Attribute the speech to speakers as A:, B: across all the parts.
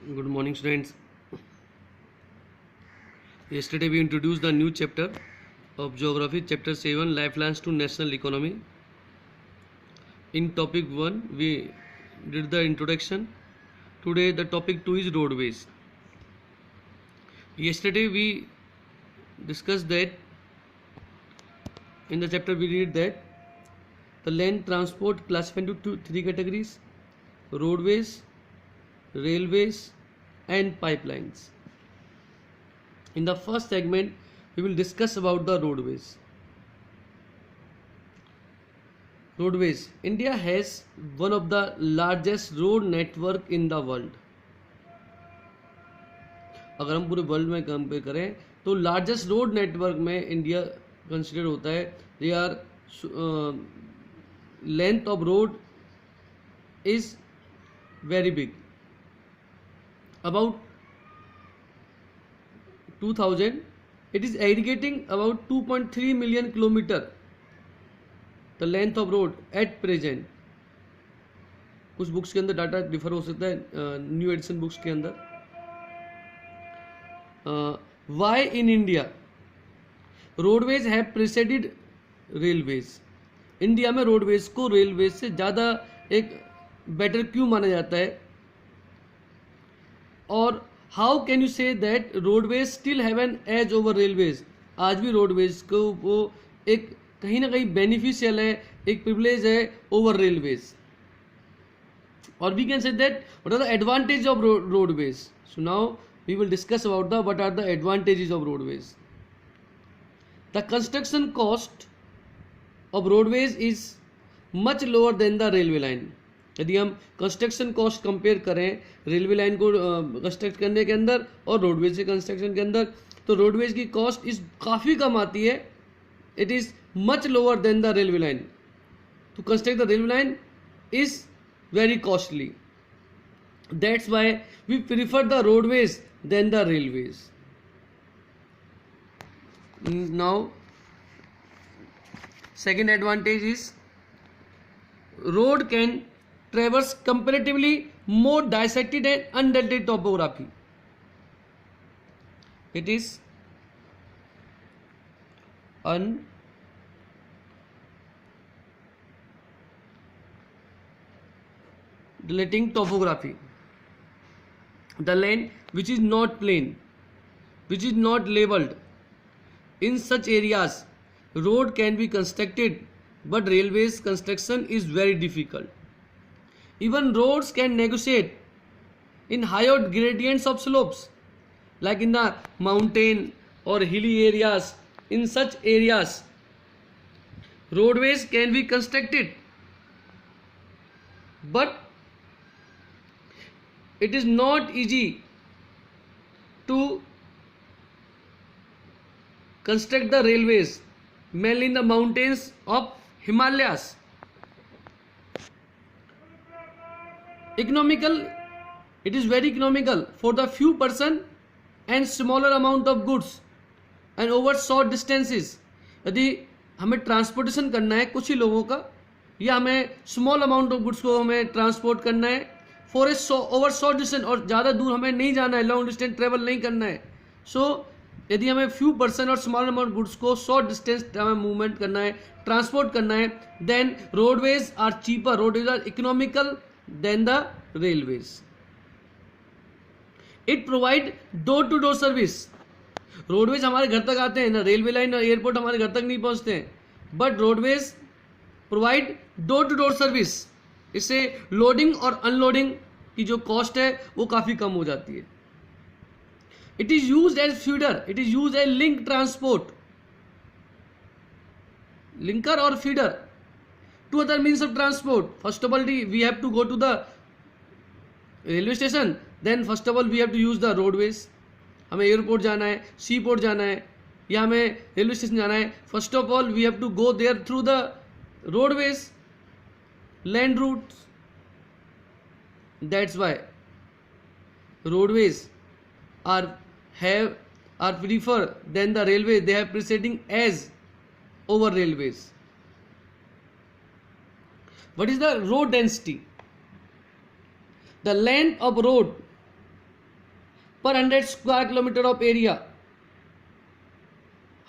A: Good morning, students. Yesterday we introduced the new chapter of Geography, Chapter 7, Lifelines to National Economy. In topic 1, we did the introduction. Today the topic 2 is roadways. Yesterday we discussed that in the chapter we read that the land transport classified into three categories: roadways, railways and pipelines. In the first segment we will discuss about the roadways. India has one of the largest road network in the world. अगर हम पूरे world में compare करें तो largest road network में India consider होता है. They are length of road is very big, about 2000. It is aggregating about 2.3 million kilometer, the length of road at present. कुछ बुक्स के अंदर डाटा डिफर हो सकता है, न्यू एडिशन बुक्स के अंदर. Why in India roadways have preceded railways. India में roadways को रेलवेज से ज़्यादा एक बेटर क्यों माना जाता है, और how can you say that roadways still have an edge over railways. आज भी रोडवेज को वो एक कहीं ना कहीं बेनिफिशियल है, एक प्रिविलेज है ओवर रेलवेज. और we can say that what are the advantage of roadways. So now we will discuss about the what are the advantages of roadways. The construction cost of roadways is much lower than the railway line. यदि हम construction cost compare करें railway line को construct करने के अंदर और roadways के construction के अंदर, तो रोडवेज की कॉस्ट इस काफ़ी कम आती है. It is much lower than the railway line. To construct the railway line is very costly. That's why we prefer the roadways than the railways. Now second advantage is road can traverse comparatively more dissected and undelted topography. It is undulating topography. The land which is not plain, which is not leveled, in such areas road can be constructed, but railways construction is very difficult. Even roads can negotiate in higher gradients of slopes, like in the mountain or hilly areas. In such areas, roadways can be constructed, but it is not easy to construct the railways, mainly in the mountains of Himalayas. Economical, it is very economical for the few person and smaller amount of goods and over short distances. यदि हमें transportation करना है कुछ ही लोगों का, या हमें small amount of goods को हमें ट्रांसपोर्ट करना है for a over short distance, और ज़्यादा दूर हमें नहीं जाना है, लॉन्ग डिस्टेंस ट्रेवल नहीं करना है. सो यदि हमें फ्यू पर्सन और स्मॉल अमाउंट गुड्स को शॉर्ट डिस्टेंस हमें मूवमेंट करना है, ट्रांसपोर्ट करना है, then roadways are cheaper, roadways are economical than the railways. It provide door to door service. Roadways हमारे घर तक आते हैं ना, रेलवे लाइन और एयरपोर्ट हमारे घर तक नहीं पहुंचते हैं, but roadways provide door to door service. इससे लोडिंग और अनलोडिंग की जो कॉस्ट है वो काफ़ी कम हो जाती है. It is use as feeder, it is use as link transport, linker और feeder to other means of transport. First of all, we have to go to the railway station, then first of all we have to use the roadways. हमें airport जाना है, सी port जाना है, या हमें railway station जाना है, first of all we have to go there through the roadways, land routes. That's why roadways are prefer than the railway. They have preceding as over railways. What is the road density? The length of road पर 100 square kilometre of area.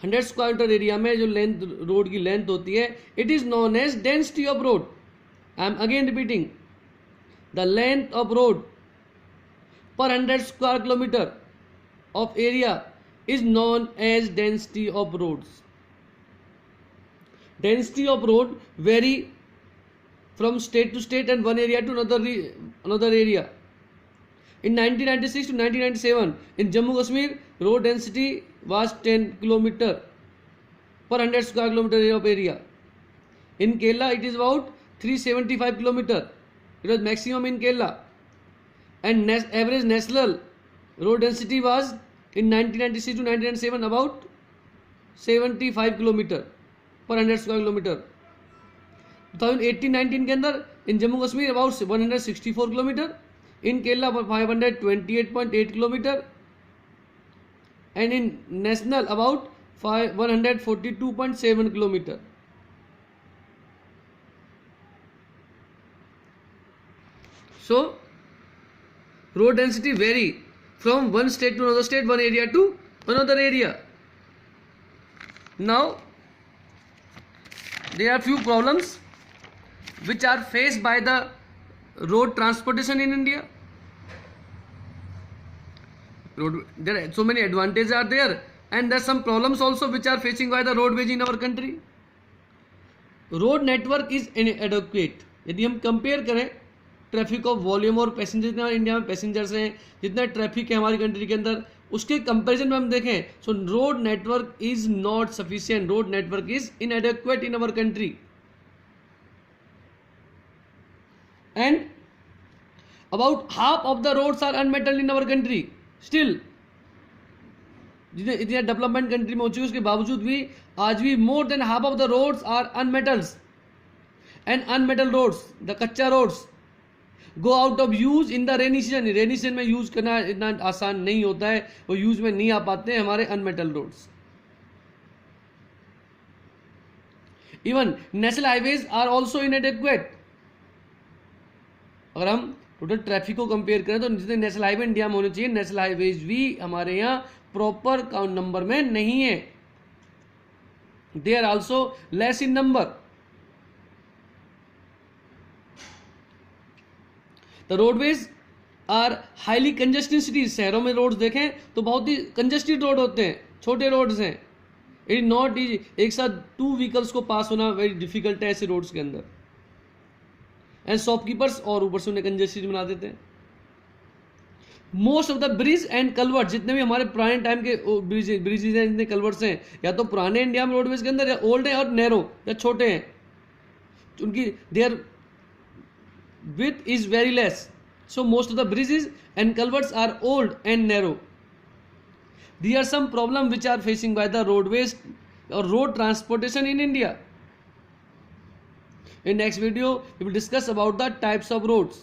A: 100 square metre area में जो length road की length होती है, it is known as density of road. I am again repeating, the length of road पर 100 square kilometre of area is known as density of roads. Density of road vary from state to state and one area to another area. In 1996 to 1997 in Jammu Kashmir, road density was 10 kilometer per 100 square kilometer of area. In Kerala it is about 375 kilometer. It was maximum in Kerala. And average national road density was in 1996 to 1997 about 75 kilometre पर 100 square kilometre. 2018-19 के अंदर in Jammu Kashmir about 164 kilometre, in Kerala 528.8 kilometre and in national about 142.7 kilometre. So road density very from one state to another state, one area to another area. Now there are few problems which are faced by the road transportation in India. There are so many advantages are there, and there are some problems also which are facing by the roadways in our country. Road network is inadequate. यदि हम compare करें traffic of volume और passenger, जितना India में passengers हैं, जितना traffic है हमारी कंट्री के अंदर, उसके कंपैरिजन में हम देखें, so road network is not sufficient, road network is inadequate in our country. And about half of the roads are unmetalled in our country still. जितने इतने डेवलपमेंट कंट्री में हो चुकी है उसके बावजूद भी आज भी more than half of the roads are unmetalled. And unmetalled roads, the kachcha roads go out of use in the rainy season. Rainy season में यूज करना इतना आसान नहीं होता है, वो यूज में नहीं आ पाते हैं हमारे unmetal roads. Even national highways are also inadequate. अगर हम टोटल ट्रैफिक को कंपेयर करें तो जितने नेशनल हाईवे इंडिया में होने चाहिए, नेशनल हाईवेज भी हमारे यहाँ प्रॉपर काउंट नंबर में नहीं है। They are also less in number. The roadways are highly congested cities. शहरों में रोड्स देखें तो बहुत ही कंजेस्टेड रोड होते हैं, छोटे रोड्स हैं। इट इज नॉट इजी, एक साथ 2 व्हीकल्स को पास होना वेरी डिफिकल्ट है ऐसे रोड्स के अंदर। एंड शॉपकीपर्स और ऊपर से उन्हें कंजेस्टेड बना देते हैं। Most of the bridge and culvert, जितने भी हमारे पुराने टाइम के ब्रिजेज हैं, जितने कलवर्ट्स हैं, या तो पुराने इंडिया में रोडवेज के अंदर या ओल्ड है और नैरो या छोटे हैं, उनकी there width is very less. So most of the bridges and culverts are old and narrow. There are some problems which are facing by the roadways or road transportation in India. In next video we will discuss about the types of roads.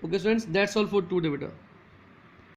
A: Okay students, that's all for today beta.